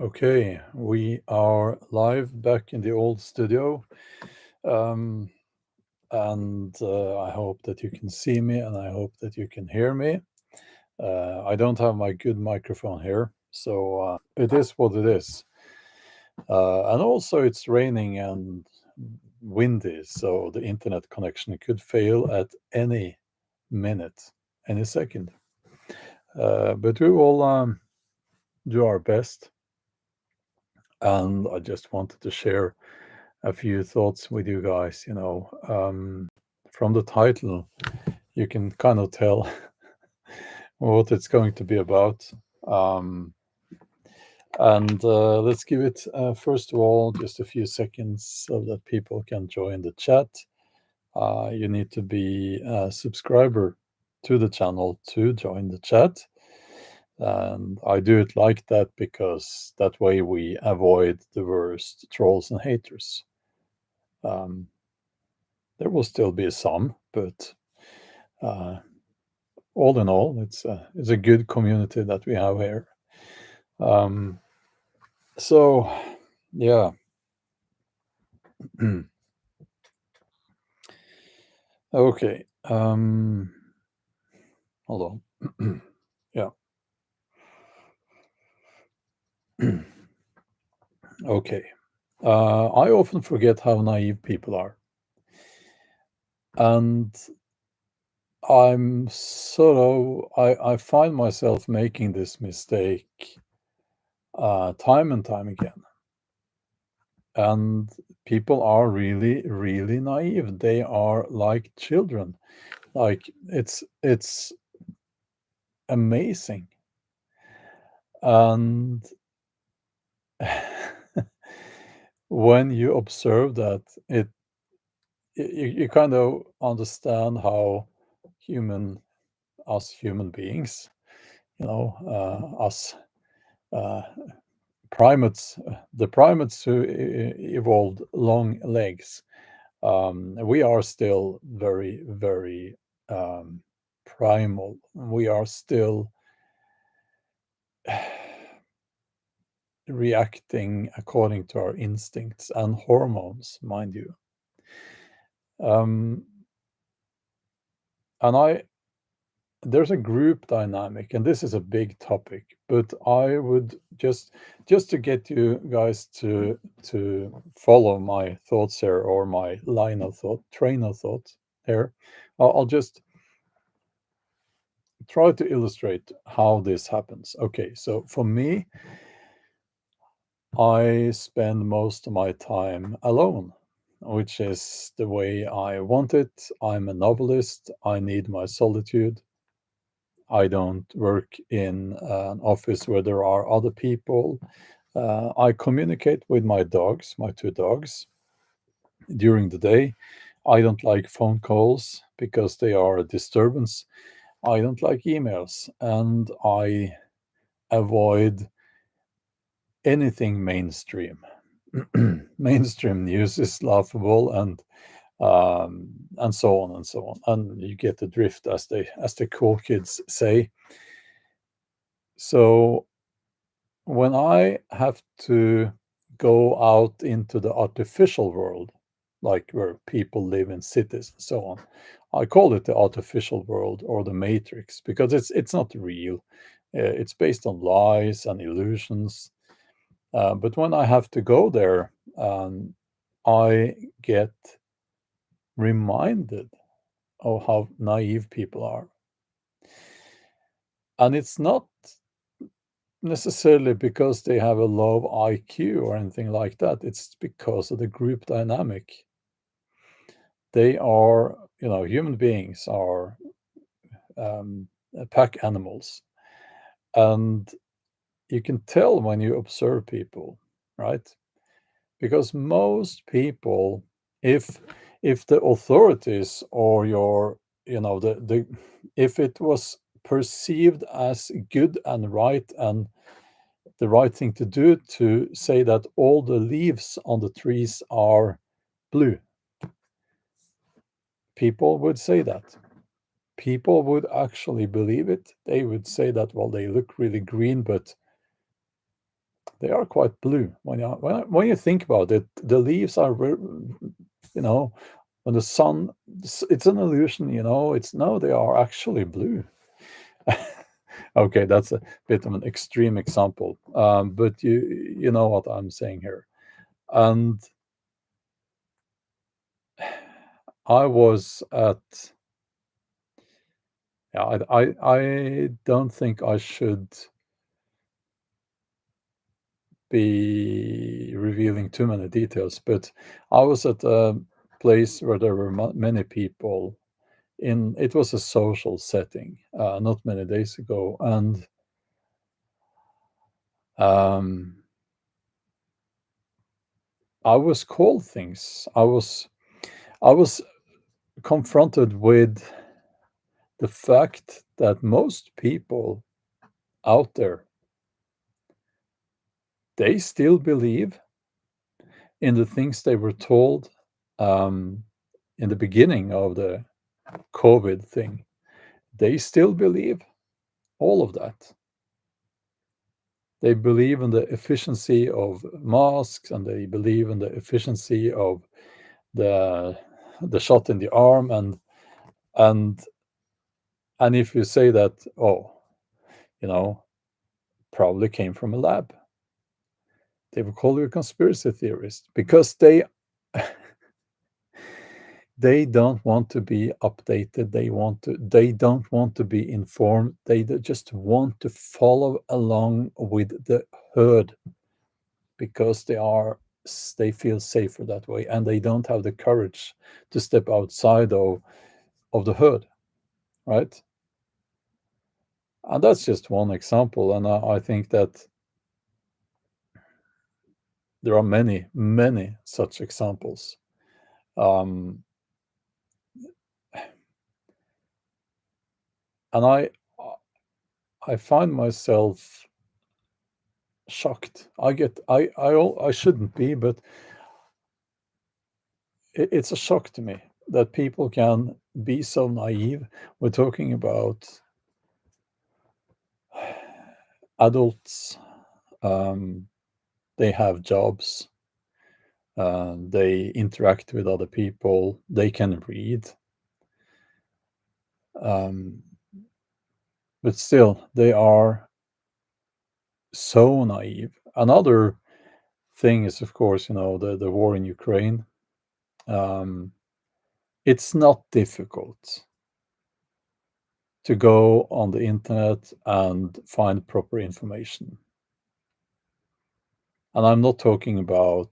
Okay, we are live back in the old studio. Um, and I hope that you can see me and I hope that you can hear me. I don't have my good microphone here, so it is what it is. And also, it's raining and windy, so the internet connection could fail at any minute, any second. But we will do our best. And I just wanted to share a few thoughts with you guys. From the title, you can kind of tell what it's going to be about. Um, and let's give it, first of all, just a few seconds so that people can join the chat. You need to be a subscriber to the channel to join the chat. And I do it like that because that way we avoid the worst trolls and haters. Um, there will still be some, but all in all, it's a good community that we have here. Um, so, yeah. Okay. Hold on. Yeah. Okay. I often forget how naive people are, and I find myself making this mistake time and time again. And people are really, really naive. They are like children. Like it's amazing. And when you observe that, you kind of understand how human us human beings, us uh, primates, the primates who evolved long legs, we are still very, very primal. We are still reacting according to our instincts and hormones, mind you. Um, and there's a group dynamic, and this is a big topic, but I would just to get you guys to follow my thoughts here, or my train of thought here. I'll just try to illustrate how this happens. Okay, so for me, I spend most of my time alone, which is the way I want it. I'm a novelist. I need my solitude. I don't work in an office where there are other people. I communicate with my dogs, my two dogs, during the day. I don't like phone calls because they are a disturbance. I don't like emails, and I avoid anything mainstream. Mainstream news is laughable, and so on and so on. And you get the drift, as the cool kids say. So when I have to go out into the artificial world, like where people live in cities and so on, I call it the artificial world or the matrix because it's not real. It's based on lies and illusions. But when I have to go there, I get reminded of how naive people are. And it's not necessarily because they have a low IQ or anything like that. It's because of the group dynamic. They are, human beings are pack animals. And you can tell when you observe people, right? Because most people, if the authorities or your, the if it was perceived as good and right and the right thing to do to say that all the leaves on the trees are blue. People would say that. People would actually believe it. They would say that, well, they look really green, but they are quite blue. When you think about it, the leaves are, you know, when the sun, it's an illusion, it's no, they are actually blue. Okay, that's a bit of an extreme example, but you know what I'm saying here. And I was at, yeah, I don't think I should be revealing too many details, but I was at a place where there were many people. It was a social setting, not many days ago, and um, I was called things. I was confronted with the fact that most people out there, they still believe in the things they were told um, in the beginning of the COVID thing. They still believe all of that. They believe in the efficiency of masks, and they believe in the efficiency of the the shot in the arm, and and if you say that, oh, you know, probably came from a lab, they will call you a conspiracy theorist because they don't want to be updated. They don't want to be informed. They just want to follow along with the herd because they feel safer that way, and they don't have the courage to step outside of the herd, right? And that's just one example, and I think that there are many, many such examples. Um, and I find myself shocked. I shouldn't be, but it's a shock to me that people can be so naive. We're talking about adults. Um, they have jobs. They interact with other people. They can read. Um, but still, they are so naive. Another thing is, of course, the war in Ukraine. Um, it's not difficult to go on the internet and find proper information. And I'm not talking about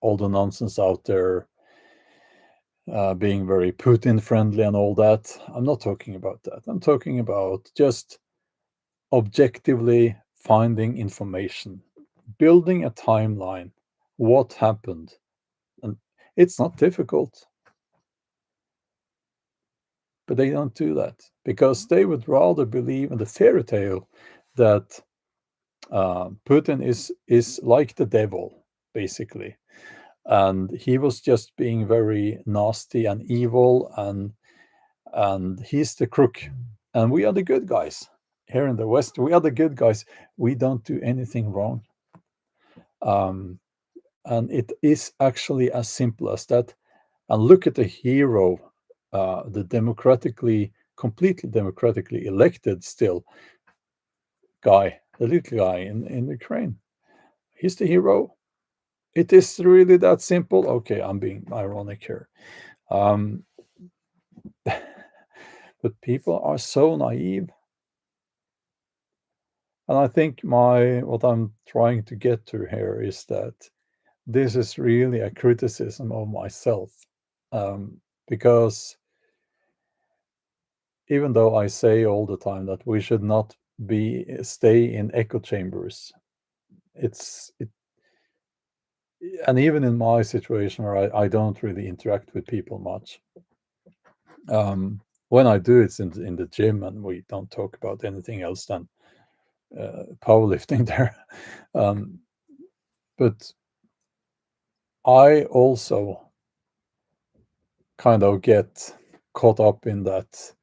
all the nonsense out there, being very Putin friendly and all that. I'm not talking about that. I'm talking about just objectively finding information, building a timeline, what happened. And it's not difficult, but they don't do that because they would rather believe in the fairy tale that Putin is like the devil, basically, and he was just being very nasty and evil, and he's the crook, and we are the good guys here in the West. We are the good guys. We don't do anything wrong, um, and it is actually as simple as that. And look at the hero, the completely democratically elected still guy, the little guy in Ukraine. He's the hero. It is really that simple. Okay, I'm being ironic here. Um, but people are so naive. And I think what I'm trying to get to here is that this is really a criticism of myself. Because even though I say all the time that we should not stay in echo chambers, it's it, and even in my situation where I don't really interact with people much, when I do, it's in the gym, and we don't talk about anything else than powerlifting there. Um, but I also kind of get caught up in that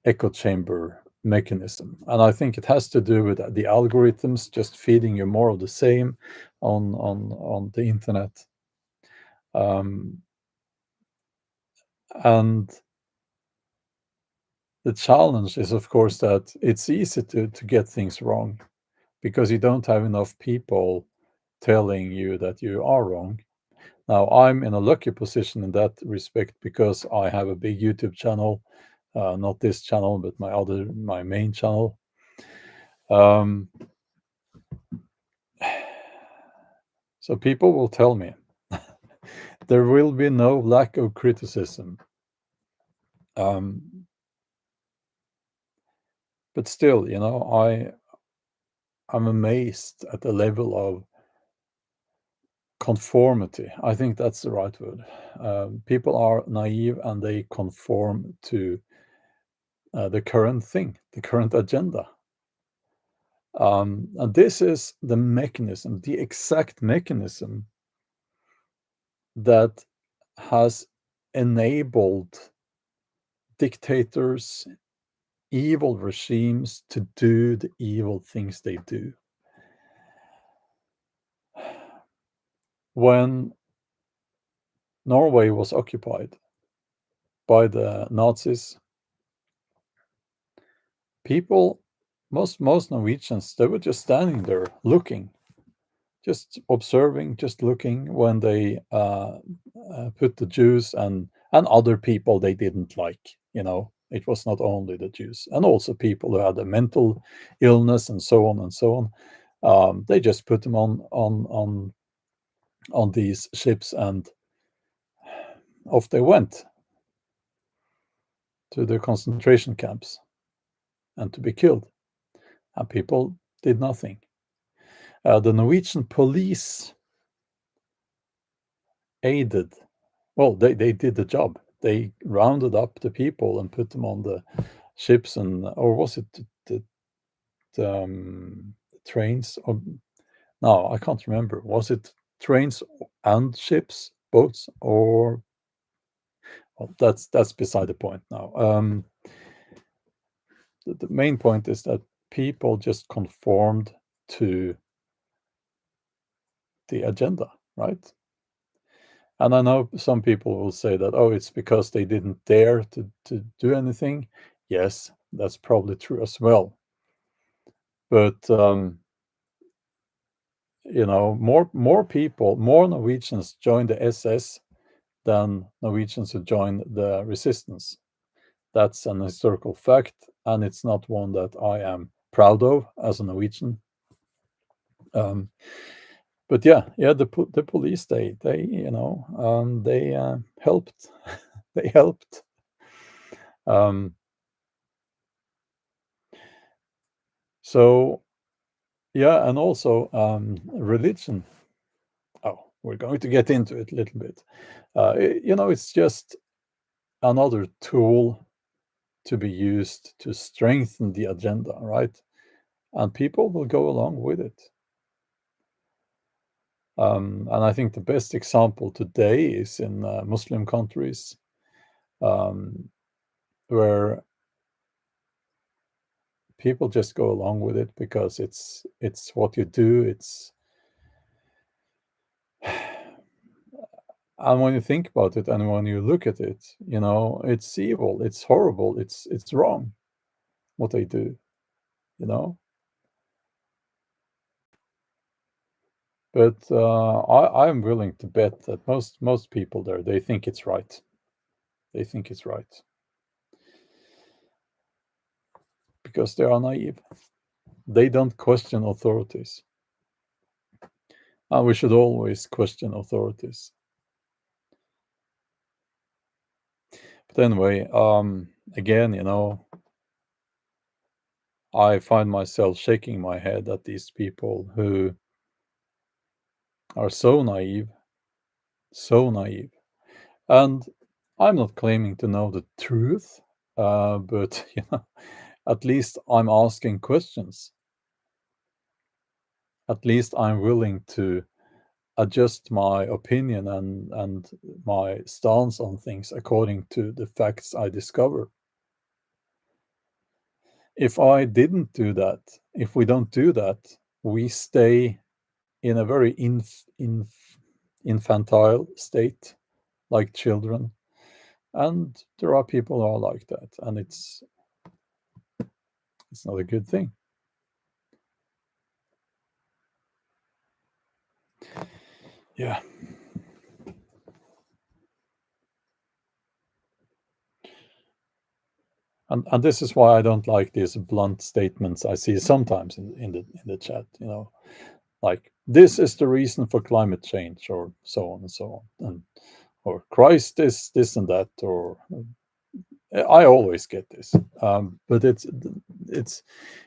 echo chamber mechanism. And I think it has to do with the algorithms just feeding you more of the same on the internet. Um, and the challenge is, of course, that it's easy to get things wrong because you don't have enough people telling you that you are wrong. Now, I'm in a lucky position in that respect because I have a big YouTube channel, not this channel, but my main channel. Um, so people will tell me there will be no lack of criticism. Um, but still, I'm amazed at the level of conformity. I think that's the right word. People are naive and they conform to the current thing, the current agenda. And this is the mechanism, the exact mechanism that has enabled dictators, evil regimes to do the evil things they do. When Norway was occupied by the Nazis, people, most Norwegians, they were just standing there looking, just observing, just looking when they put the Jews and other people they didn't like. It was not only the Jews, and also people who had a mental illness and so on and so on. They just put them on these ships and off they went to the concentration camps and to be killed. And people did nothing. The Norwegian police aided. Well, they did the job. They rounded up the people and put them on the ships, or was it the trains? No, I can't remember. Was it trains and ships, boats, or well, that's beside the point now. The main point is that people just conformed to the agenda, right? And I know some people will say that, oh, it's because they didn't dare to do anything. Yes, that's probably true as well. But more people, more Norwegians joined the SS than Norwegians who joined the resistance. That's an historical fact, and it's not one that I am proud of as a Norwegian. But yeah, the police they helped. They helped. So yeah, and also religion. Oh, we're going to get into it a little bit. It's just another tool to be used to strengthen the agenda, right? And people will go along with it. And I think the best example today is in Muslim countries, um, where people just go along with it because it's what you do. And when you think about it and when you look at it, it's evil, it's horrible, it's wrong what they do, you know. But I'm willing to bet that most people there, they think it's right. They think it's right because they are naive. They don't question authorities. And we should always question authorities. But anyway, again, I find myself shaking my head at these people who are so naive, so naive. And I'm not claiming to know the truth, but at least I'm asking questions. At least I'm willing to adjust my opinion and my stance on things according to the facts I discover. if I didn't do that, if we don't do that, we stay in a very infantile state, like children. And there are people who are like that, and it's not a good thing. Yeah. And this is why I don't like these blunt statements I see sometimes in the chat, like this is the reason for climate change, or so on and so on, and or Christ is this and that, or I always get this, but it's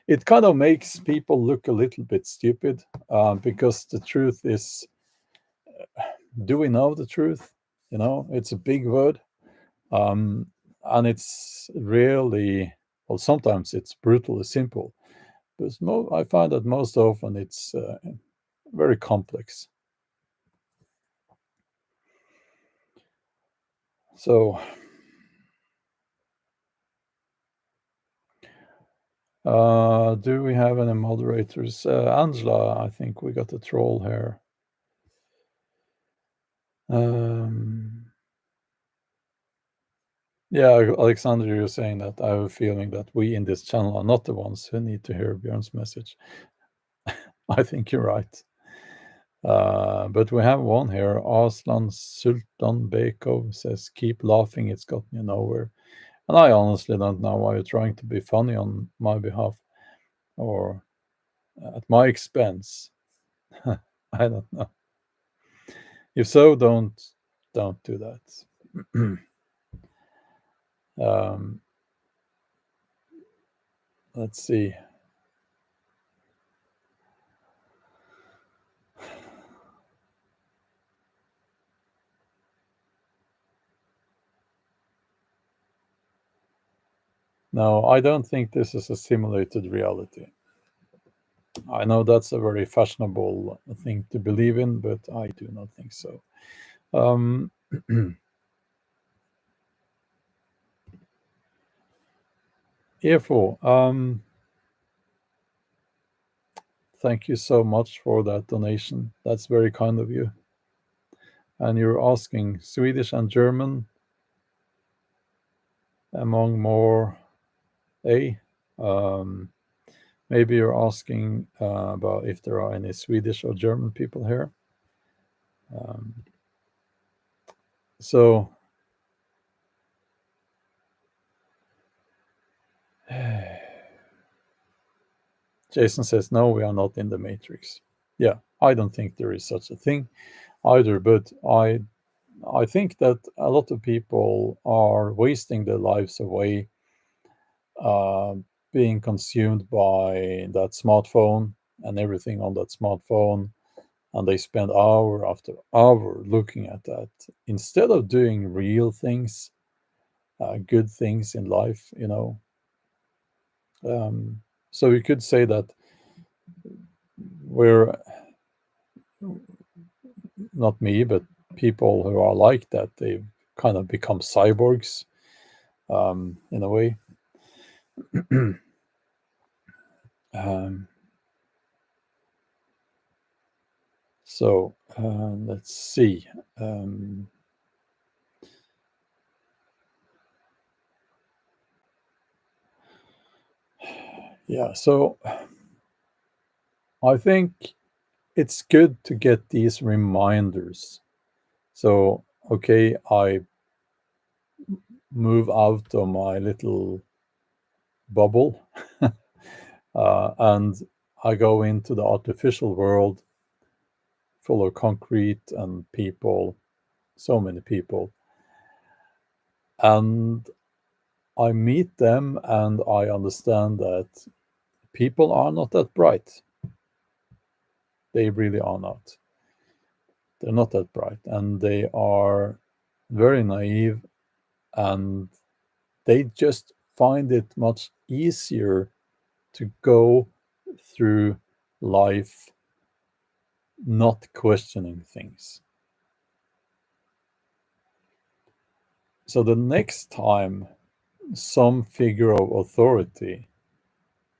it kind of makes people look a little bit stupid, because the truth is, do we know the truth? It's a big word, um, and it's really, well, sometimes it's brutally simple, but I find that most often it's very complex. So, do we have any moderators? Angela, I think we got a troll here. Um, yeah, Alexander, you're saying that I have a feeling that we in this channel are not the ones who need to hear Bjorn's message. I think you're right. But we have one here. Aslan Sultan Bekov says, keep laughing, it's got me nowhere. And I honestly don't know why you're trying to be funny on my behalf, or at my expense. I don't know. If so, don't do that. um, let's see. No, I don't think this is a simulated reality. I know that's a very fashionable thing to believe in, but I do not think so. Um, Efo, thank you so much for that donation. That's very kind of you. And you're asking Swedish and German among more A. Um, Maybe you're asking about if there are any Swedish or German people here. Um, so, Jason says, no, we are not in the Matrix. Yeah, I don't think there is such a thing either, but I think that a lot of people are wasting their lives away, uh, being consumed by that smartphone and everything on that smartphone, and they spend hour after hour looking at that instead of doing real things, good things in life. So you could say that we're, not me, but people who are like that, they've kind of become cyborgs, in a way. um, so let's see. Yeah, so I think it's good to get these reminders. So, okay, I move out of my little bubble, and I go into the artificial world full of concrete and people, so many people. And I meet them and I understand that people are not that bright. They really are not. They're not that bright. And they are very naive, and they just find it much easier to go through life not questioning things. So the next time some figure of authority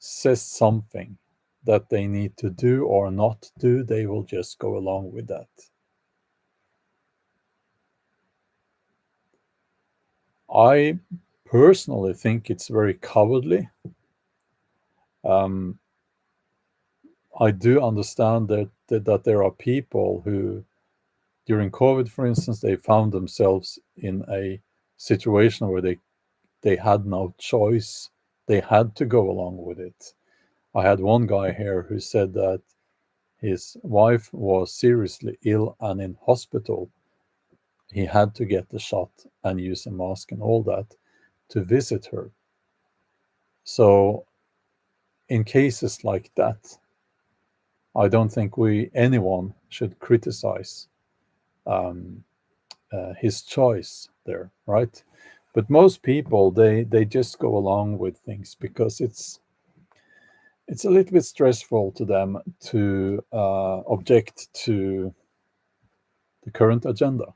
says something that they need to do or not do, they will just go along with that. I personally think it's very cowardly. Um, I do understand that there are people who, during COVID, for instance, they found themselves in a situation where they had no choice. They had to go along with it. I had one guy here who said that his wife was seriously ill and in hospital. He had to get the shot and use a mask and all that to visit her. So, in cases like that, I don't think anyone should criticize um, his choice there, right? But most people they just go along with things because it's a little bit stressful to them to object to the current agenda.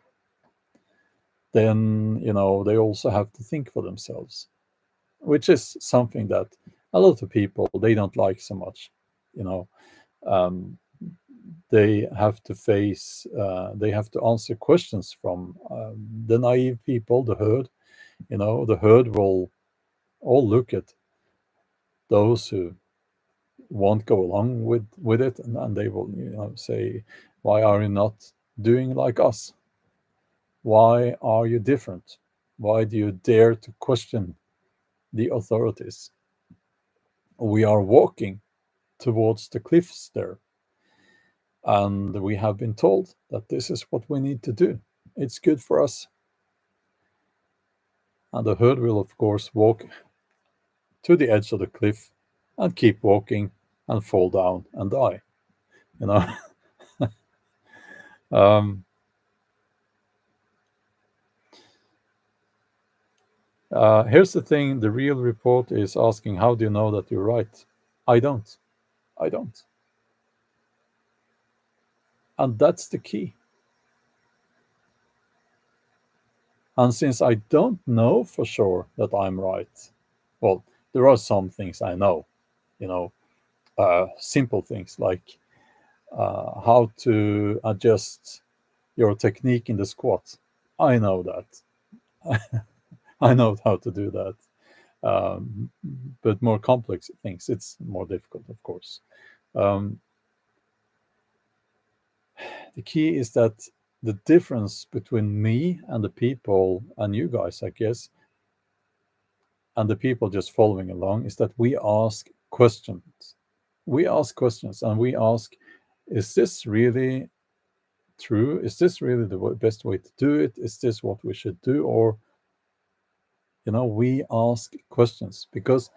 Then they also have to think for themselves, which is something that a lot of people they don't like so much. You know, um, they have to they have to answer questions from the naive people, the herd. The herd will all look at those who won't go along with it, and they will say, why are you not doing like us? Why are you different? Why do you dare to question the authorities? We are walking towards the cliffs there, and we have been told that this is what we need to do. It's good for us. And the herd will, of course, walk to the edge of the cliff and keep walking and fall down and die. You know, um, here's the thing: the real report is asking, "How do you know that you're right?" I don't. I don't. And that's the key. And since I don't know for sure that I'm right, well, there are some things I know. You know, simple things like how to adjust your technique in the squat. I know that. I know how to do that. Um, but more complex things, it's more difficult, of course. Um, the key is that the difference between me and the people, and you guys, I guess, and the people just following along, is that we ask questions. We ask questions and we ask, is this really true? Is this really the best way to do it? Is this what we should do? Or, we ask questions because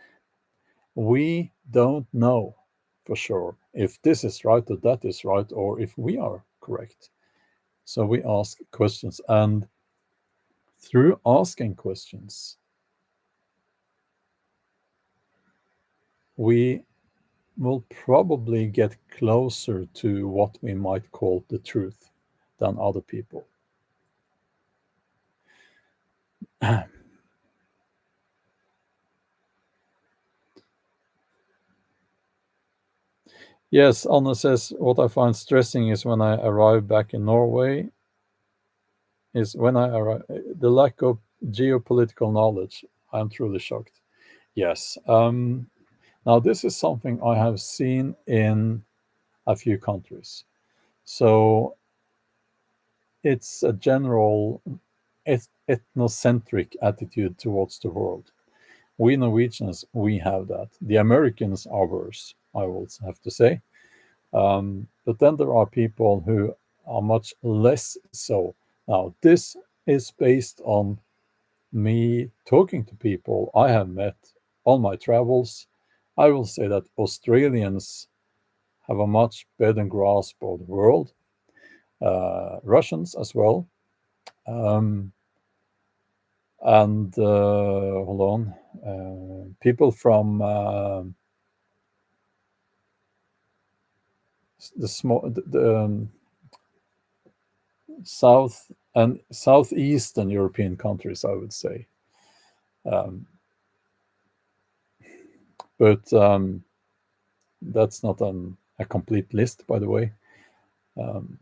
we don't know for sure if this is right or that is right or if we are correct. So we ask questions, and through asking questions, we will probably get closer to what we might call the truth than other people. Yes, Anna says, what I find stressing is when I arrive back in Norway, is when I arrive, the lack of geopolitical knowledge. I'm truly shocked. Yes. Now, this is something I have seen in a few countries. So it's a general ethnocentric attitude towards the world. We Norwegians, we have that. The Americans are worse, I will have to say. But then there are people who are much less so. Now, this is based on me talking to people I have met on my travels. I will say that Australians have a much better grasp of the world, Russians as well. Um, and hold on, people from the small, south and southeastern European countries, I would say. Um, But that's not a complete list, by the way. Um,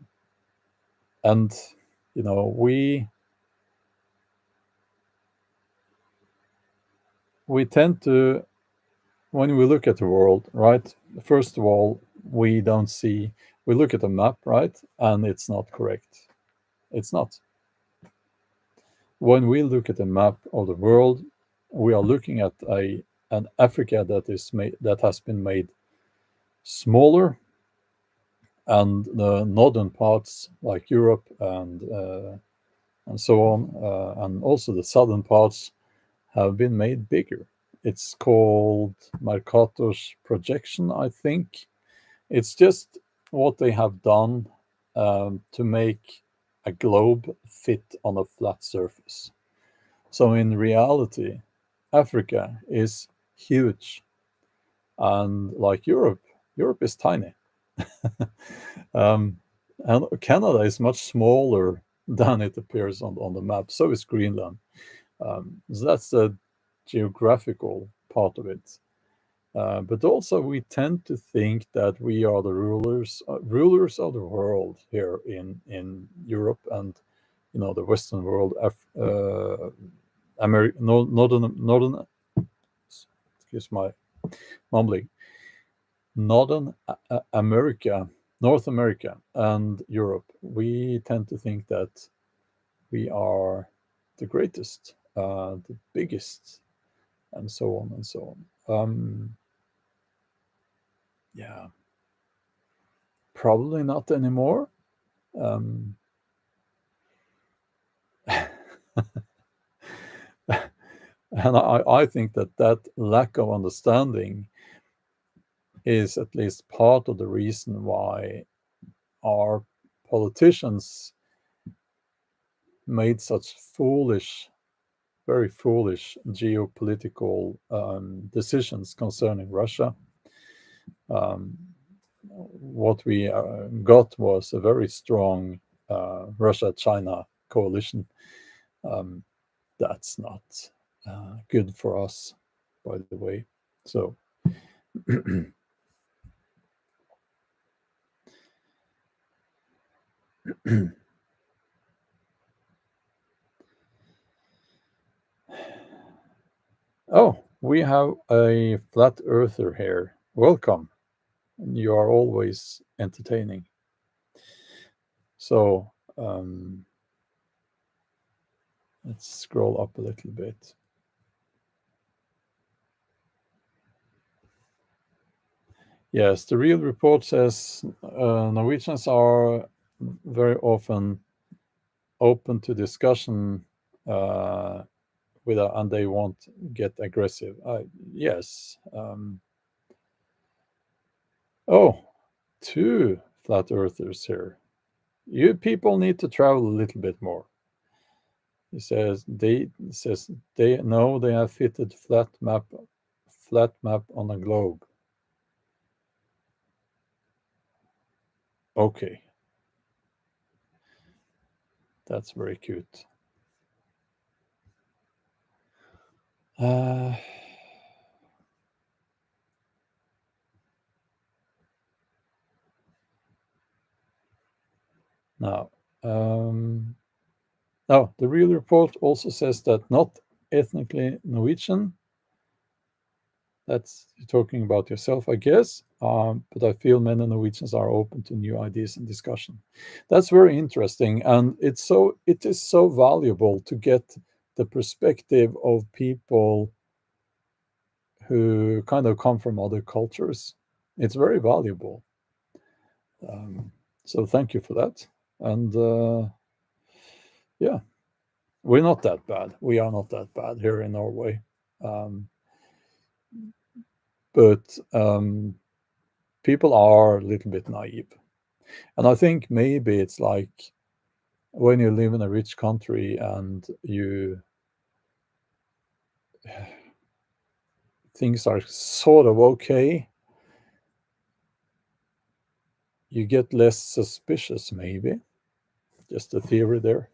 and we tend to, when we look at the world, right? First of all, we don't see. We look at a map, right, and it's not correct. It's not. When we look at a map of the world, we are looking at an Africa that has been made smaller, and the northern parts like Europe and so on, and also the southern parts have been made bigger. It's called Mercator's projection, I think. It's just what they have done to make a globe fit on a flat surface. So in reality, Africa is huge, and like Europe is tiny. um, and Canada is much smaller than it appears on the map. So is Greenland. So that's the geographical part of it. But also, we tend to think that we are the rulers of the world here in Europe and the Western world, northern. Excuse my mumbling. Northern America, North America, and Europe. We tend to think that we are the greatest, the biggest, and so on and so on. Yeah, probably not anymore. Um, and I think that lack of understanding is at least part of the reason why our politicians made such very foolish geopolitical decisions concerning Russia. Um, what we got was a very strong Russia-China coalition. Um, that's not good for us, by the way. So, oh, we have a flat earther here. Welcome. You are always entertaining. So, let's scroll up a little bit. Yes, the real report says Norwegians are very often open to discussion and they won't get aggressive. Yes. Oh, two flat earthers here. You people need to travel a little bit more. He says they know they have fitted flat map on a globe. Okay, that's very cute. Uh, now, the real report also says that not ethnically Norwegian. That's you're talking about yourself, I guess. But I feel many Norwegians are open to new ideas and discussion. That's very interesting, and it is so valuable to get the perspective of people who kind of come from other cultures. It's very valuable. Um, so thank you for that. And yeah, we're not that bad. We are not that bad here in Norway. Um, but people are a little bit naive. And I think maybe it's like when you live in a rich country and things are sort of okay, you get less suspicious, maybe. Just a theory there.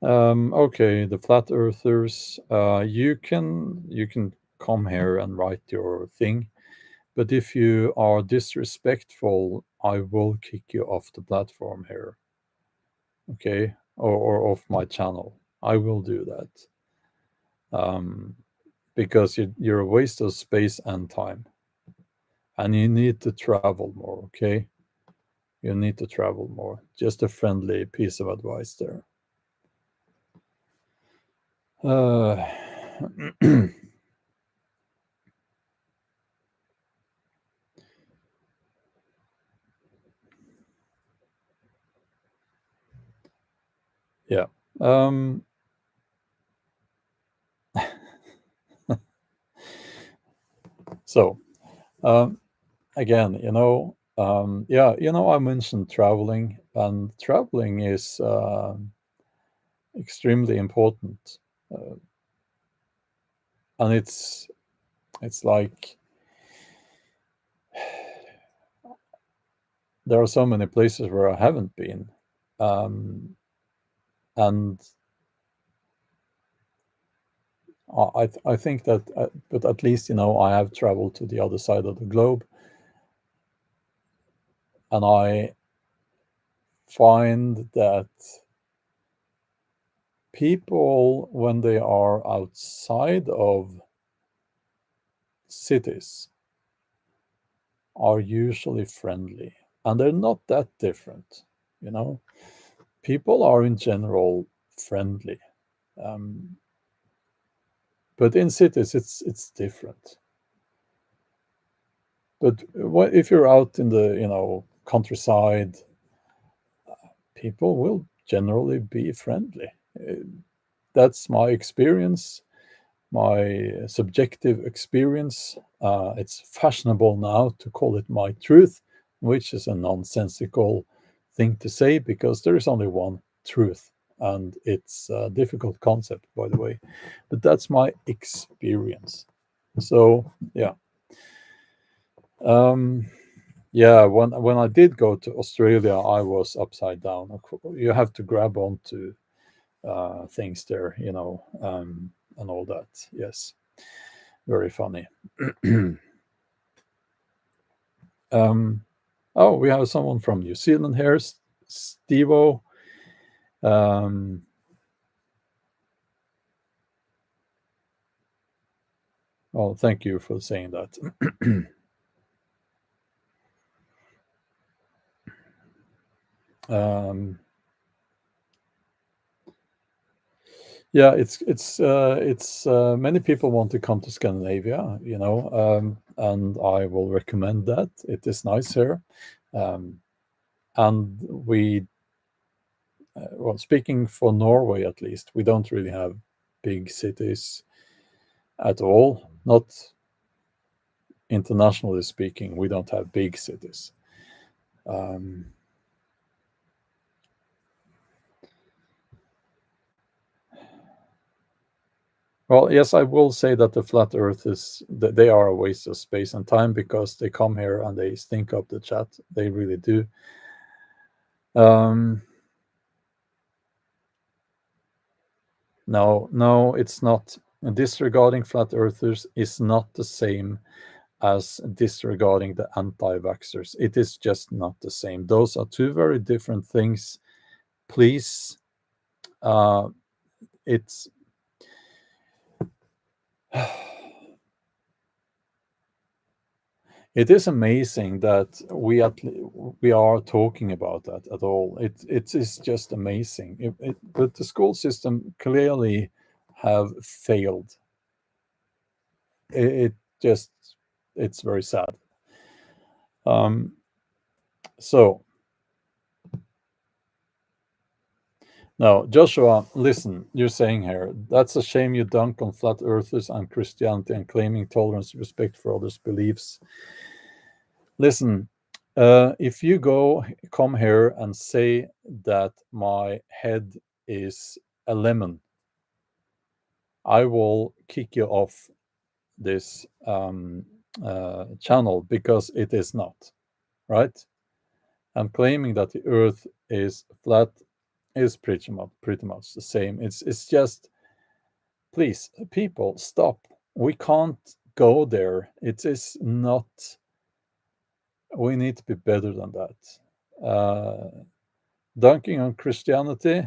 Okay, the flat earthers. You can come here and write your thing, but if you are disrespectful, I will kick you off the platform here. Okay, or off my channel. I will do that. Because you're a waste of space and time, and you need to travel more. Okay, you need to travel more. Just a friendly piece of advice there. Uh, yeah. Um, so um, again, yeah, I mentioned traveling, and traveling is extremely important, uh, and it's like there are so many places where I haven't been, um, and I think that, but at least I have traveled to the other side of the globe, and I find that people, when they are outside of cities, are usually friendly, and they're not that different. You know, people are in general friendly, um, but in cities it's different. But if you're out in the countryside, people will generally be friendly. Uh, That's my experience, my subjective experience. It's fashionable now to call it my truth, which is a nonsensical thing to say because there is only one truth. And it's a difficult concept, by the way, but that's my experience. So, yeah. Um, yeah, when I did go to Australia, I was upside down. You have to grab onto things there, and all that. Yes, very funny. um, oh, we have someone from New Zealand here, Stevo. Um, well, thank you for saying that. um, yeah, it's many people want to come to Scandinavia, and I will recommend that. It is nice here. Um, and well, speaking for Norway at least, we don't really have big cities at all. Not internationally speaking, we don't have big cities. Um, well, yes, I will say that the flat Earth they are a waste of space and time because they come here and they stink up the chat. They really do. Um, no, no, it's not. Disregarding flat earthers is not the same as disregarding the anti-vaxxers. It is just not the same. Those are two very different things. Please, uh, it's it is amazing that we are talking about that at all. It is just amazing. But the school system clearly have failed. It just it's very sad. Um, so now, Joshua, listen, you're saying here, that's a shame you dunk on flat earthers and Christianity and claiming tolerance, respect for others' beliefs. Listen, if you come here and say that my head is a lemon, I will kick you off this channel because it is not, right? And claiming that the earth is flat is pretty much the same. It's just, please, people, stop. We can't go there. It is not. We need to be better than that. Dunking on Christianity,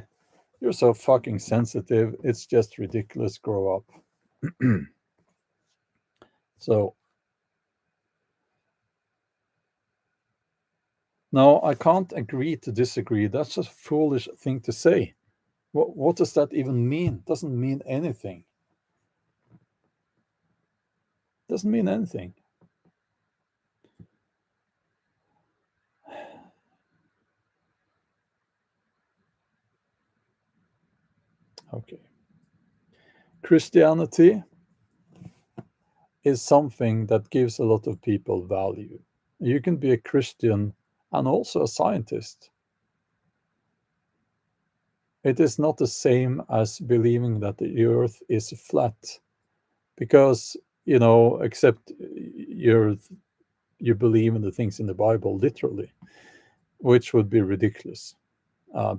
you're so fucking sensitive. It's just ridiculous. Grow up. So, no, I can't agree to disagree. That's just a foolish thing to say. What does that even mean? Doesn't mean anything. Doesn't mean anything. Okay. Christianity is something that gives a lot of people value. You can be a Christian and also a scientist. It is not the same as believing that the earth is flat, because, except you believe in the things in the Bible literally, which would be ridiculous,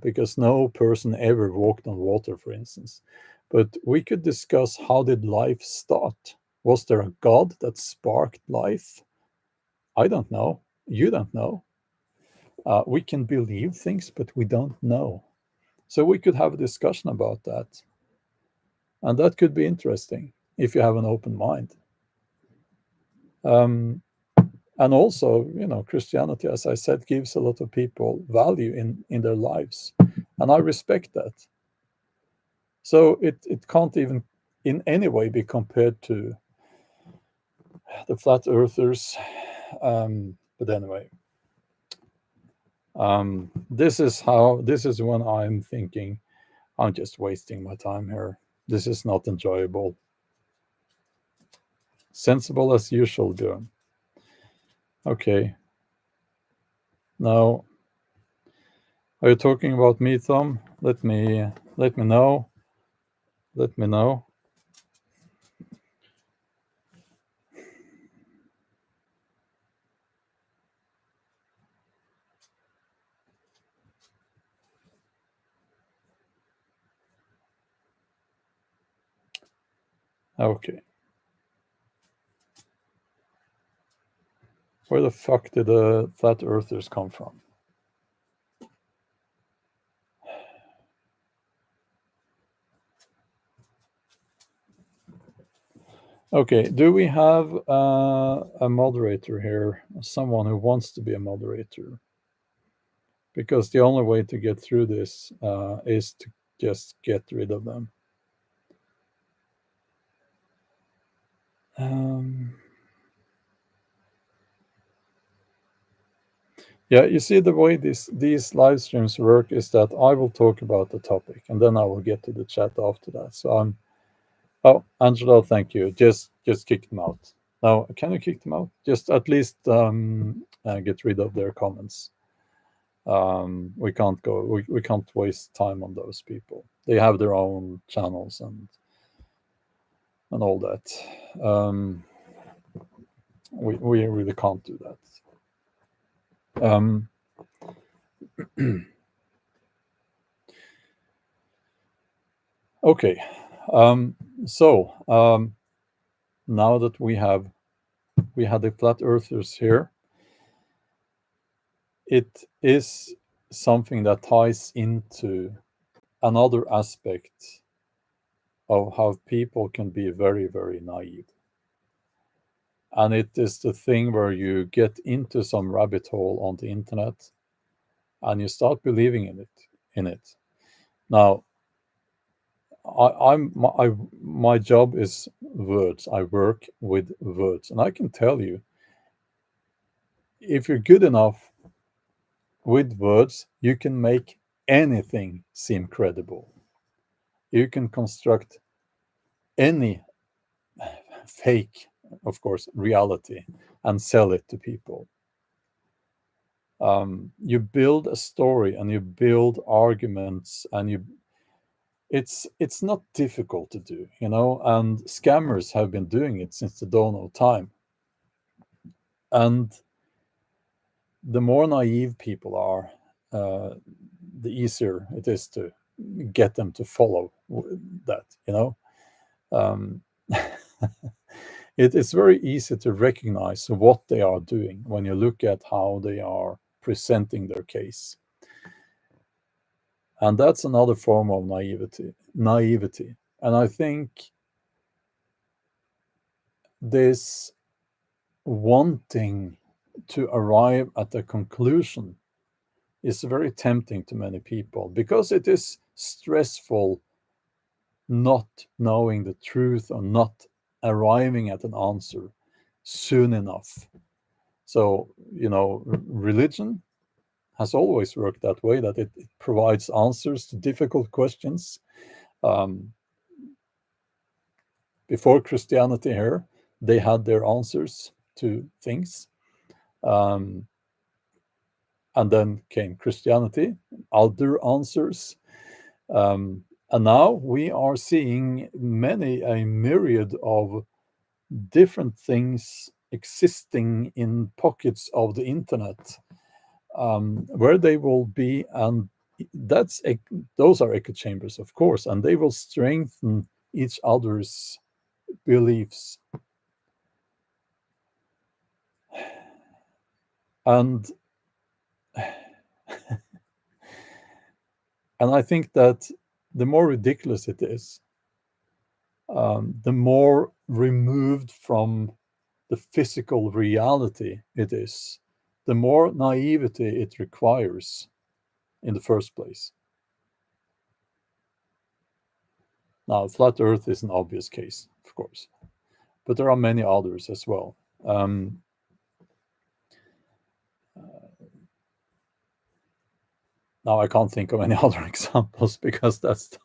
because no person ever walked on water, for instance. But we could discuss, how did life start? Was there a God that sparked life? I don't know. You don't know. We can believe things, but we don't know. So we could have a discussion about that. And that could be interesting if you have an open mind. Um, and also, Christianity, as I said, gives a lot of people value in their lives. And I respect that. So it can't even in any way be compared to the flat earthers. But anyway, this is when I'm thinking, I'm just wasting my time here. This is not enjoyable. Sensible as usual, Bjorn. Okay. Now, are you talking about me, Tom? Let me know. Let me know. Okay. Where the fuck did the flat earthers come from? Okay, do we have a moderator here? Someone who wants to be a moderator? Because the only way to get through this is to just get rid of them. Yeah, you see, the way these live streams work is that I will talk about the topic and then I will get to the chat after that. So oh, Angelo, thank you. Just kick them out. Now, can you kick them out? Just at least get rid of their comments. We can't waste time on those people. They have their own channels and all that. We really can't do that. Okay. So now that we had the flat earthers here, it is something that ties into another aspect of how people can be very, very naive. And it is the thing where you get into some rabbit hole on the internet and you start believing in it. Now, my job is words. I work with words, and I can tell you, if you're good enough with words, you can make anything seem credible. You can construct any fake, of course, reality and sell it to people. You build a story and you build arguments, and it's not difficult to do, and scammers have been doing it since the dawn of time. And the more naive people are, uh, the easier it is to get them to follow that, you know. Um, it is very easy to recognize what they are doing when you look at how they are presenting their case. And that's another form of naivety. And I think this wanting to arrive at a conclusion is very tempting to many people because it is stressful not knowing the truth or not arriving at an answer soon enough. So, you know, religion has always worked that way, that it provides answers to difficult questions. Um, Before Christianity here, they had their answers to things. Um, and then came Christianity, other answers. And now we are seeing a myriad of different things existing in pockets of the internet, where they will be, and that's those are echo chambers, of course, and they will strengthen each other's beliefs. And and I think that the more ridiculous it is, the more removed from the physical reality it is, the more naivety it requires in the first place. Now, flat Earth is an obvious case, of course, but there are many others as well. Now, I can't think of any other examples because that's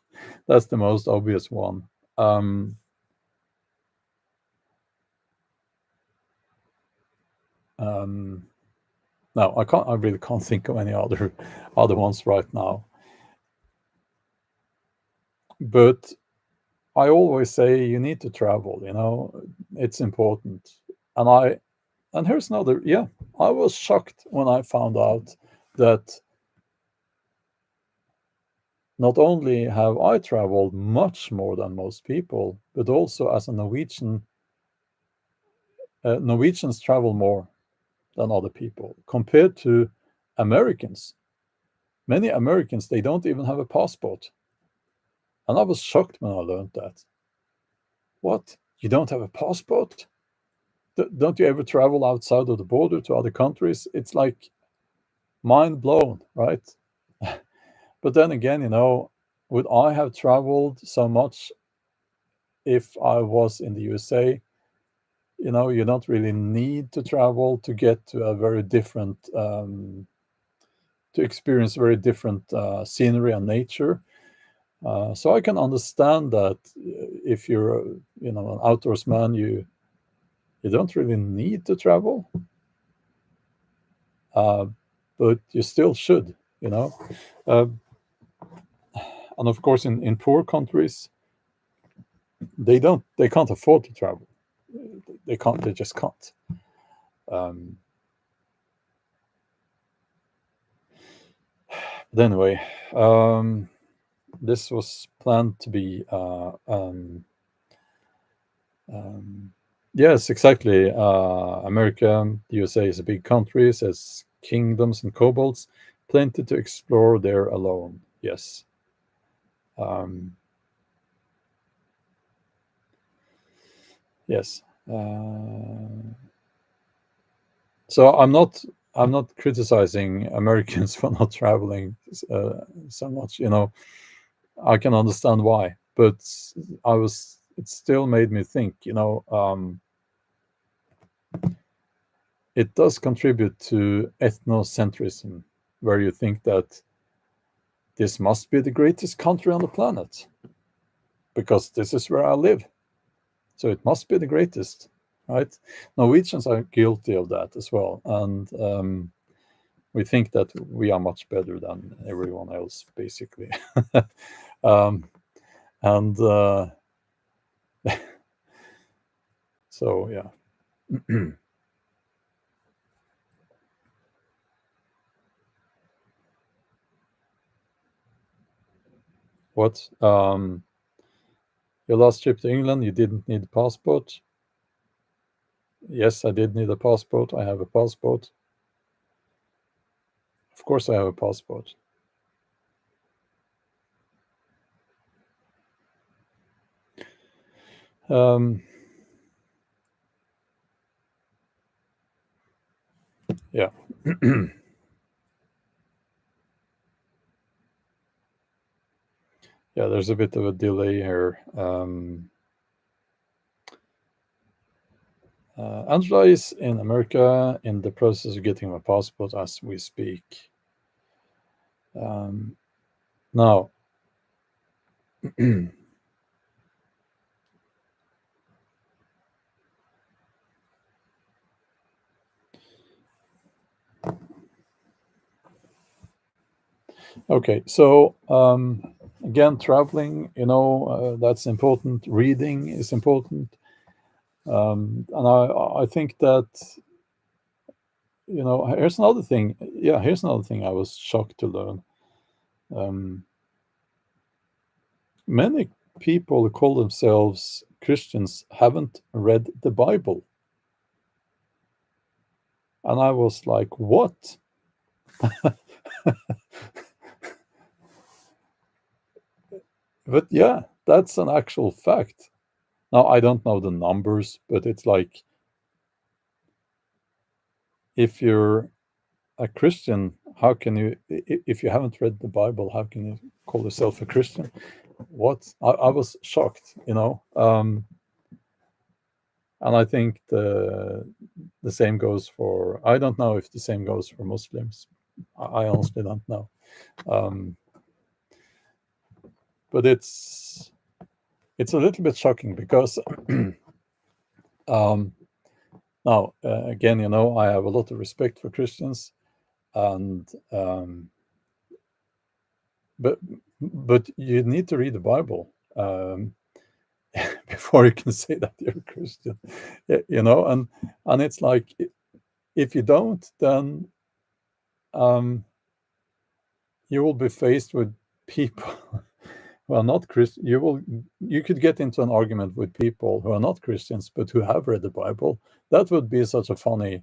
the most obvious one. Um, no, I can't. I really can't think of any other ones right now. But I always say you need to travel. You know, it's important. And here's another. Yeah, I was shocked when I found out that not only have I traveled much more than most people, but also as a Norwegian, Norwegians travel more than other people compared to Americans. Many Americans, they don't even have a passport. And I was shocked when I learned that. What? You don't have a passport? Don't you ever travel outside of the border to other countries? It's like mind blown, right? But then again, you know, would I have traveled so much if I was in the USA? You know, you don't really need to travel to get to a very different, to experience very different scenery and nature. So I can understand that if you're, you know, an outdoorsman, you don't really need to travel, uh, but you still should, you know. Uh, and of course, in poor countries, they can't afford to travel. They just can't. Um, but anyway, this was planned to be yes, exactly. America, the USA is a big country, says kingdoms and kobolds, plenty to explore there alone. Yes. Um, yes. So I'm not criticizing Americans for not traveling so much. You know, I can understand why, but it still made me think. You know, it does contribute to ethnocentrism, where you think that this must be the greatest country on the planet because this is where I live. So it must be the greatest, right? Norwegians are guilty of that as well. And we think that we are much better than everyone else, basically. um, and so, yeah. What? Your last trip to England, you didn't need a passport? Yes, I did need a passport. I have a passport. Of course, I have a passport. Yeah. Yeah, there's a bit of a delay here. Angela is in America in the process of getting my passport as we speak. Now, okay, so again, traveling, that's important. Reading is important. And I think that, here's another thing. Yeah, here's another thing I was shocked to learn. Many people who call themselves Christians haven't read the Bible. And I was like, what? But yeah, that's an actual fact. Now, I don't know the numbers, but it's like if you're a Christian, how can you, if you haven't read the Bible, how can you call yourself a Christian? What? I was shocked, and I think the same goes for, I don't know if the same goes for Muslims. I honestly don't know. But it's a little bit shocking because now again, I have a lot of respect for Christians, and but you need to read the Bible before you can say that you're a Christian, and it's like if you don't, then you will be faced with people who are not Christian. You could get into an argument with people who are not Christians but who have read the Bible. That would be such a funny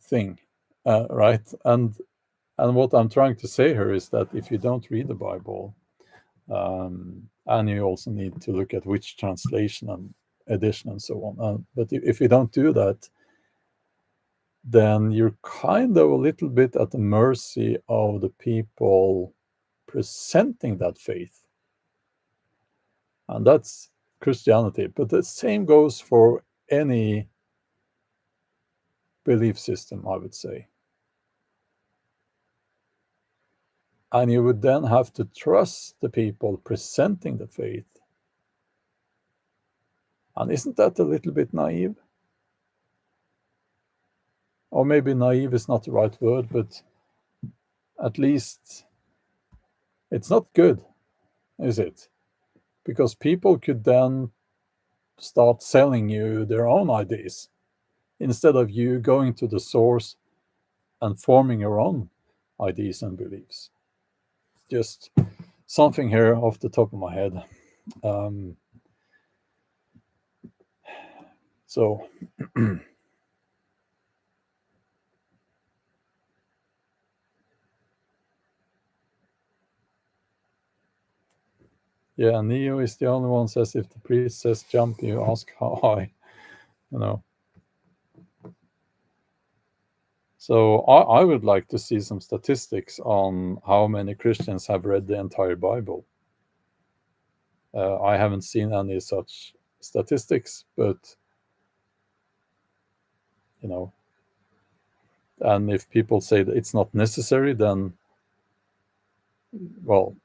thing, right? And what I'm trying to say here is that if you don't read the Bible, and you also need to look at which translation and edition and so on. But if you don't do that, then you're kind of a little bit at the mercy of the people presenting that faith. And that's Christianity. But the same goes for any belief system, I would say. And you would then have to trust the people presenting the faith. And isn't that a little bit naive? Or maybe naive is not the right word, but at least it's not good, is it? Because people could then start selling you their own ideas instead of you going to the source and forming your own ideas and beliefs. Just something here off the top of my head. So yeah, Neo is the only one says if the priest says jump, you ask how high, you know. So I would like to see some statistics on how many Christians have read the entire Bible. I haven't seen any such statistics, but you know, and if people say that it's not necessary, then well,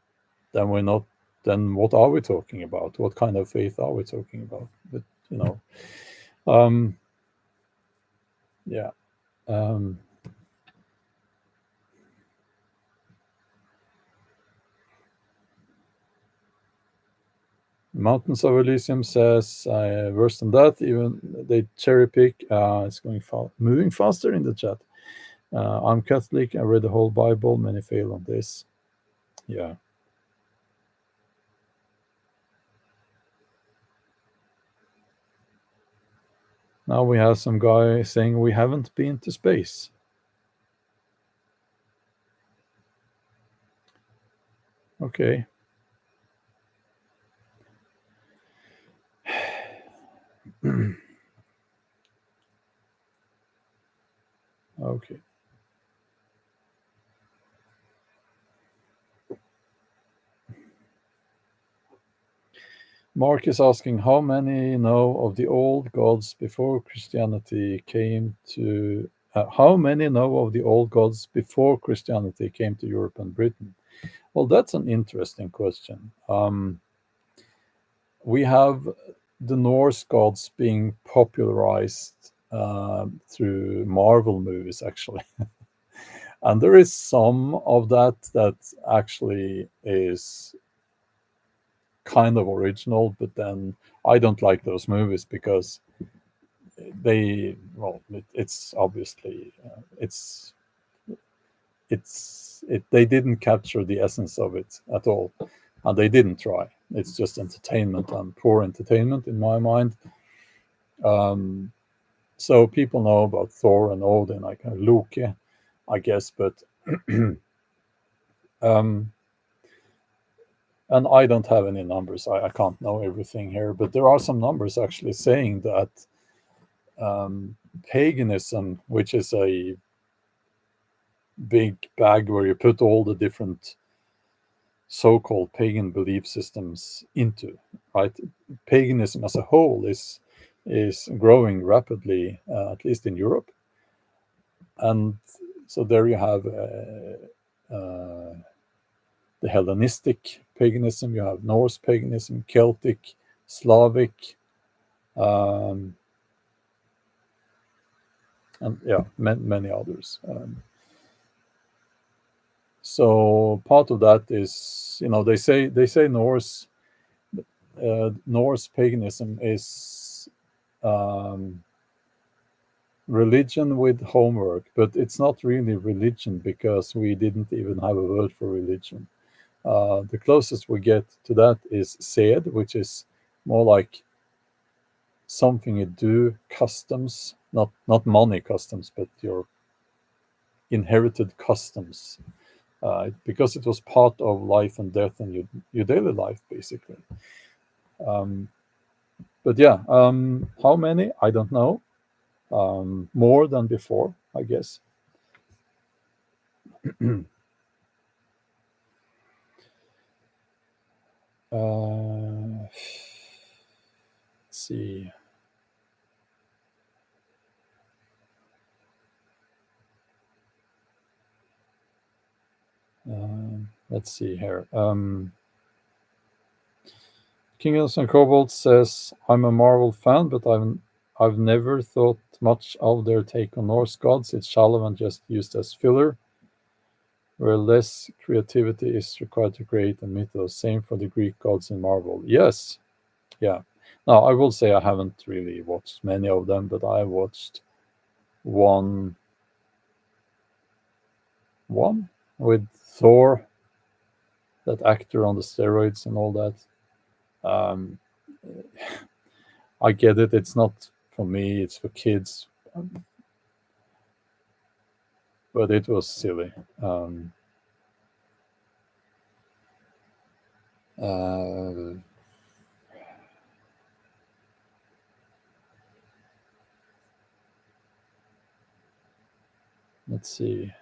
then we're not. Then what are we talking about? What kind of faith are we talking about? But you know, yeah. Mountains of Elysium says worse than that. Even they cherry pick. It's moving faster in the chat. I'm Catholic. I read the whole Bible. Many fail on this. Yeah. Now we have some guy saying we haven't been to space. Okay. Okay. Mark is asking how many know of the old gods before Christianity came to. How many know of the old gods before Christianity came to Europe and Britain? Well, that's an interesting question. We have the Norse gods being popularized through Marvel movies, actually. And there is some of that that actually is kind of original, but then I don't like those movies because it's obviously they didn't capture the essence of it at all, and they didn't try. It's just entertainment and poor entertainment in my mind. um, so people know about Thor and Odin, like Loki, I guess, but um, and I don't have any numbers. I can't know everything here, but there are some numbers actually saying that paganism, which is a big bag where you put all the different so-called pagan belief systems into, right? Paganism as a whole is growing rapidly, at least in Europe, and so there you have the Hellenistic paganism, you have Norse paganism, Celtic, Slavic, um, and yeah, many others. So part of that is, they say Norse paganism is um, religion with homework, but it's not really religion because we didn't even have a word for religion. The closest we get to that is sed, which is more like something you do, customs, not money customs, but your inherited customs, because it was part of life and death and your daily life, basically. Um, but yeah, how many? I don't know. More than before, I guess. Let's see. Let's see here. Kingdoms and Kobolds says, I'm a Marvel fan, but I've never thought much of their take on Norse gods. It's shallow and just used as filler, where less creativity is required to create a mythos. Same for the Greek gods in Marvel. Yes, yeah. Now I will say I haven't really watched many of them, but I watched one with Thor, that actor on the steroids and all that. Um, I get it. It's not for me. It's for kids, but it was silly. Uh, let's see.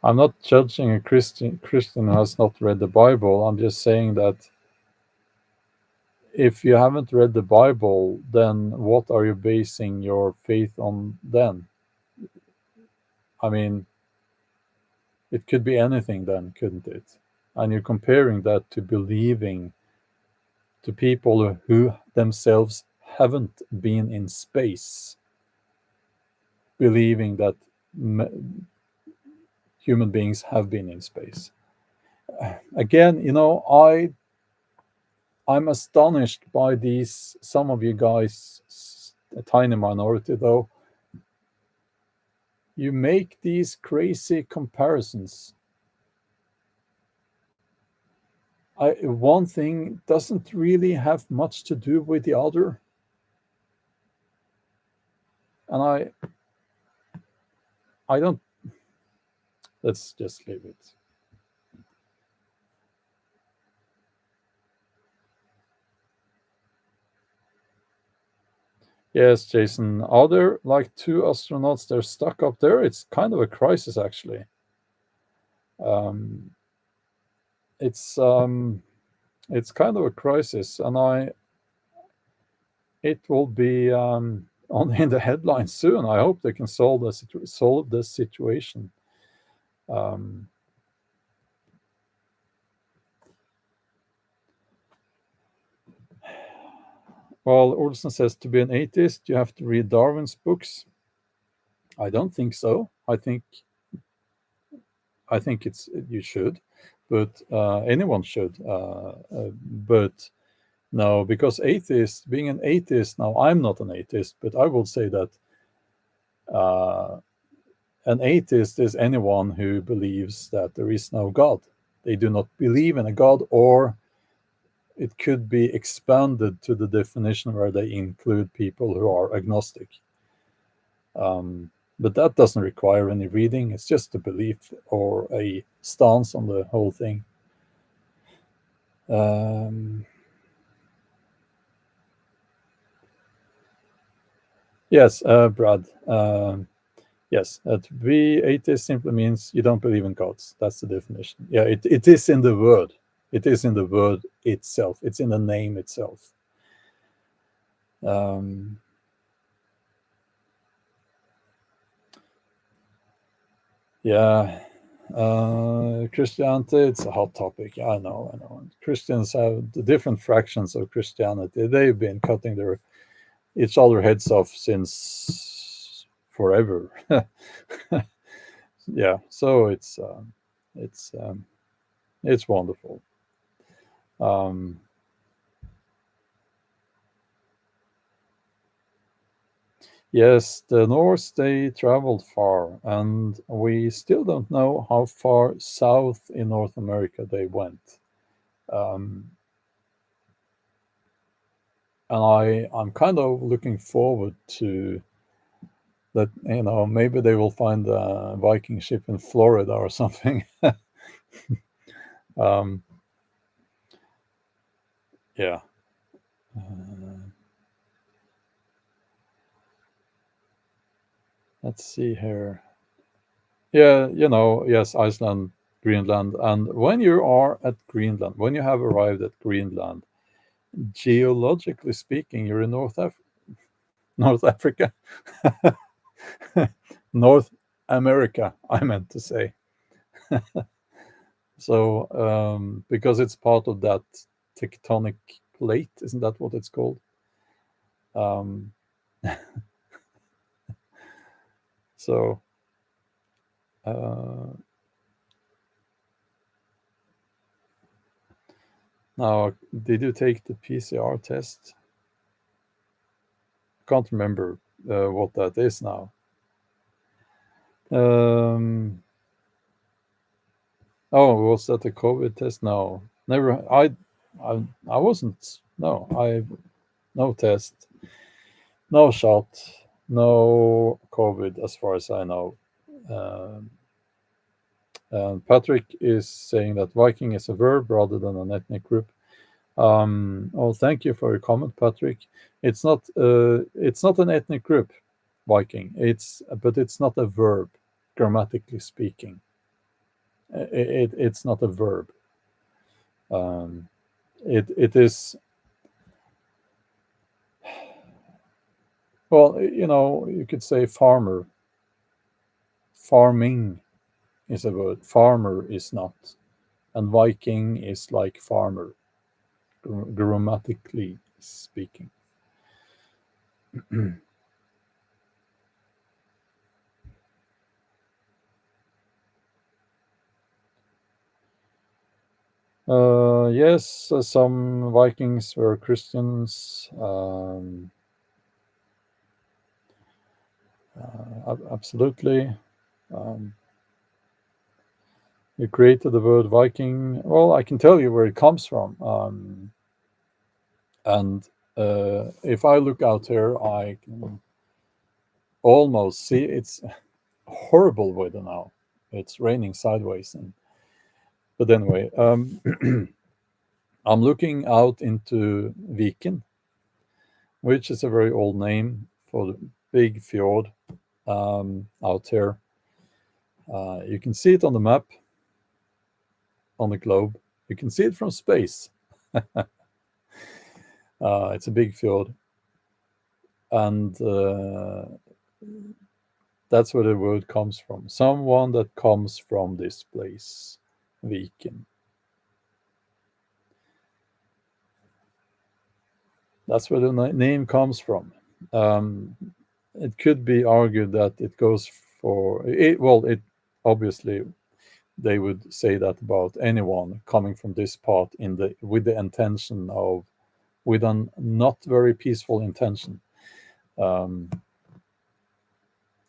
I'm not judging a Christian who has not read the Bible. I'm just saying that if you haven't read the Bible, then what are you basing your faith on then? I mean, it could be anything then, couldn't it? And you're comparing that to believing to people who themselves haven't been in space, believing that human beings have been in space. Again, I'm astonished by these some of you guys a tiny minority though, you make these crazy comparisons. One thing doesn't really have much to do with the other, and I don't. Let's just leave it. Yes, Jason. Are there like two astronauts? They're stuck up there. It's kind of a crisis, actually. Um, it's um, it's kind of a crisis, and it will be on in the headlines soon. I hope they can solve this situation. Um, well, Olsen says to be an atheist, you have to read Darwin's books. I don't think so. I think it's you should, but anyone should. But no, because atheist, being an atheist now, I'm not an atheist, but I will say that uh, an atheist is anyone who believes that there is no God. They do not believe in a God, or it could be expanded to the definition where they include people who are agnostic. Um, but that doesn't require any reading. It's just a belief or a stance on the whole thing. Um, yes, Brad. Yes, to be atheist simply means you don't believe in gods. That's the definition. Yeah, it is in the word. It is in the word itself. It's in the name itself. Um, yeah, Christianity, it's a hot topic. I know, I know. Christians have the different fractions of Christianity. They've been cutting their each other heads off since forever. Yeah, so it's it's wonderful. Um, yes, the Norse they traveled far, and we still don't know how far south in North America they went. Um, and I'm kind of looking forward to that. Maybe they will find a Viking ship in Florida or something. um, yeah. Uh, let's see here. Yeah, yes, Iceland, Greenland. And when you are at Greenland, when you have arrived at Greenland, geologically speaking, you're in North Africa, North America, I meant to say. So, because it's part of that tectonic plate, isn't that what it's called? Um, so, uh, now, did you take the PCR test? Can't remember what that is now. Um, oh, was that a COVID test? No, never. I wasn't. No, no test, no shot, no COVID, as far as I know. Um, and Patrick is saying that Viking is a verb rather than an ethnic group. Oh, thank you for your comment, Patrick. It's not an ethnic group, Viking. But it's not a verb, grammatically speaking. It's not a verb. Um, it is, well, you could say farmer. Farming is a word. Farmer is not, and Viking is like farmer, grammatically speaking. Yes, some Vikings were Christians. Absolutely. Um, you created the word Viking. Well, I can tell you where it comes from. And if I look out here, I can almost see it's horrible weather now. It's raining sideways. But anyway, I'm looking out into Viken, which is a very old name for the big fjord out here. You can see it on the map, on the globe. You can see it from space. It's a big fjord. And that's where the word comes from. Someone that comes from this place, Viken. That's where the name comes from. Um, it could be argued that it goes for it. Well, it obviously they would say that about anyone coming from this part in the with the intention of with a not very peaceful intention. Um,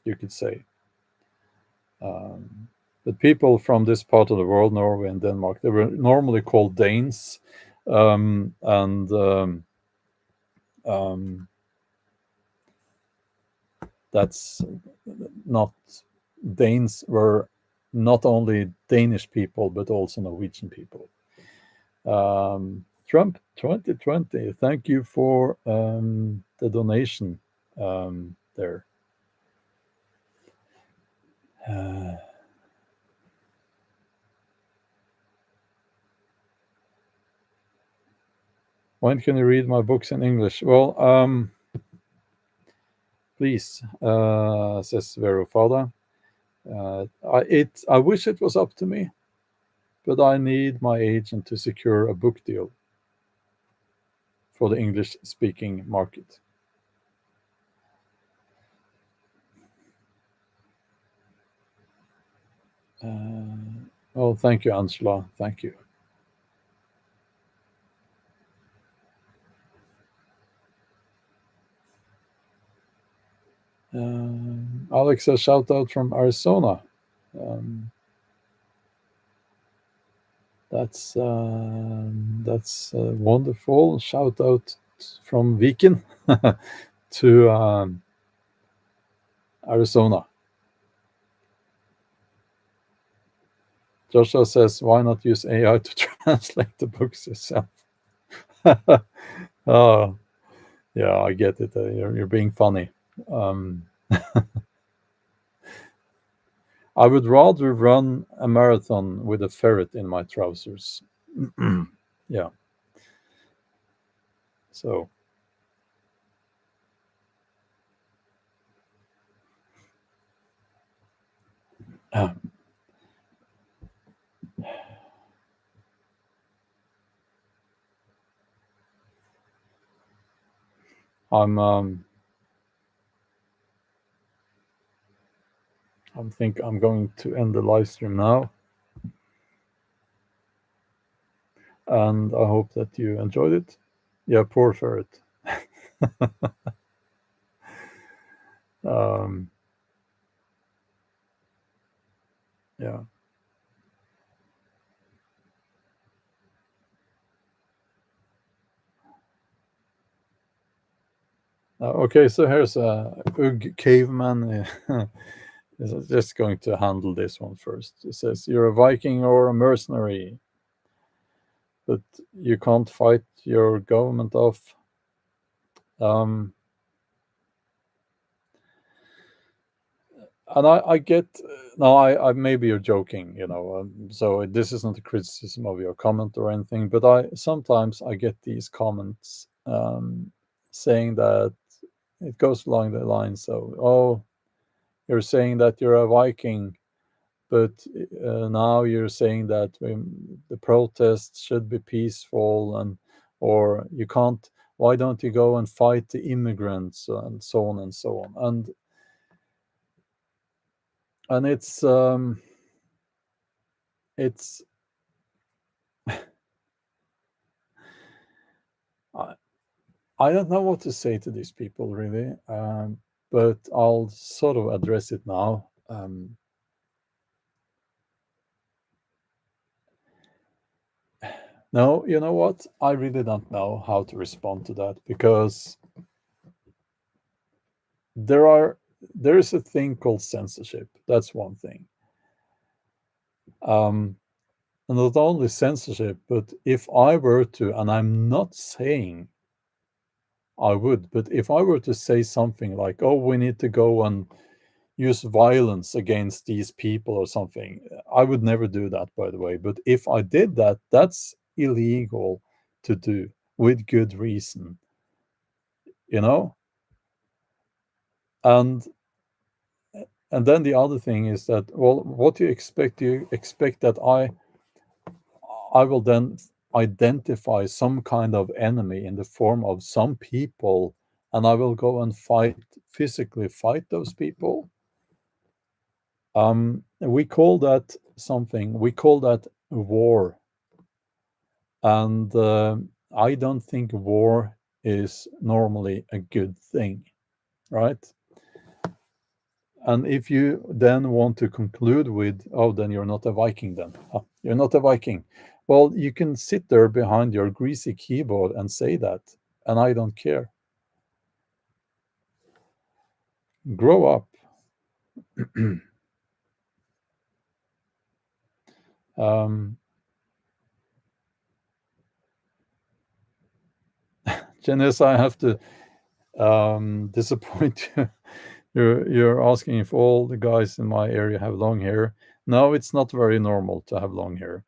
you could say. But people from this part of the world, Norway and Denmark, they were normally called Danes, and um, that's not Danes were not only Danish people but also Norwegian people. Trump 2020. Thank you for the donation there. Uh, when can you read my books in English? Well, please, says Vero Father. I wish it was up to me, but I need my agent to secure a book deal for the English speaking market. Oh, thank you, Angela. Thank you. Alex, a shout out from Arizona. Um, that's wonderful. Shout out from Viken to Arizona. Joshua says, "Why not use AI to translate the books yourself?" Oh, yeah, I get it. You're being funny. Um, I would rather run a marathon with a ferret in my trousers. Yeah. So uh, I'm I think I'm going to end the live stream now, and I hope that you enjoyed it. Yeah, poor ferret. Um, yeah. Okay, so here's a Ugg caveman. Is just going to handle this one first. It says you're a Viking or a mercenary, but you can't fight your government off. Um, and I get no, I maybe you're joking, so this isn't a criticism of your comment or anything, but I sometimes I get these comments saying that it goes along the lines of, oh, you're saying that you're a Viking, but now you're saying that the protests should be peaceful, and or you can't, why don't you go and fight the immigrants and so on and so on, and it's I, I don't know what to say to these people really, but I'll sort of address it now. No, you know what? I really don't know how to respond to that because there are there is a thing called censorship. That's one thing. Um, and not only censorship, but if I were to, and I'm not saying I would, but if I were to say something like, "Oh, we need to go and use violence against these people" or something, I would never do that, by the way. But if I did that, that's illegal to do with good reason, you know. And then the other thing is that, well, what do you expect? Do you expect that I will then identify some kind of enemy in the form of some people, and I will go and physically fight those people? We call that something. We call that war, and I don't think war is normally a good thing, right? And if you then want to conclude with, oh, then you're not a Viking, then you're not a Viking. Well, you can sit there behind your greasy keyboard and say that, and I don't care. Grow up. um, Janice, I have to disappoint you. You're asking if all the guys in my area have long hair. No, it's not very normal to have long hair.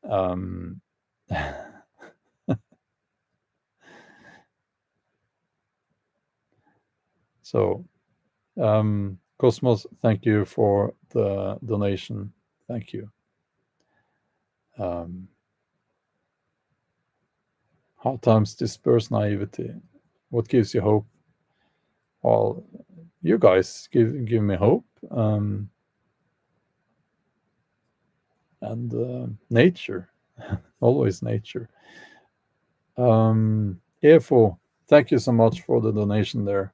Um, so, Cosmos, thank you for the donation. Thank you. Um, how times disperse naivety? What gives you hope? Well, you guys give me hope. And nature, always nature. Efo, thank you so much for the donation there.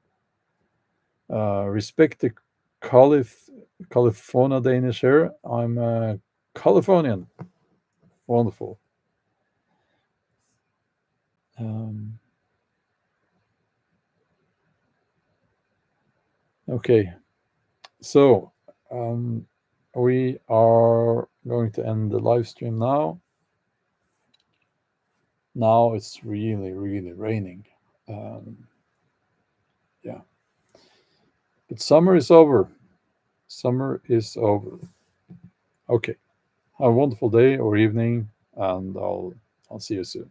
Respect the California Danish here. I'm a Californian. Wonderful. Um, okay, so we are going to end the live stream now. Now it's really, really raining. Yeah, but summer is over. Summer is over. Okay. Have a wonderful day or evening, and I'll see you soon.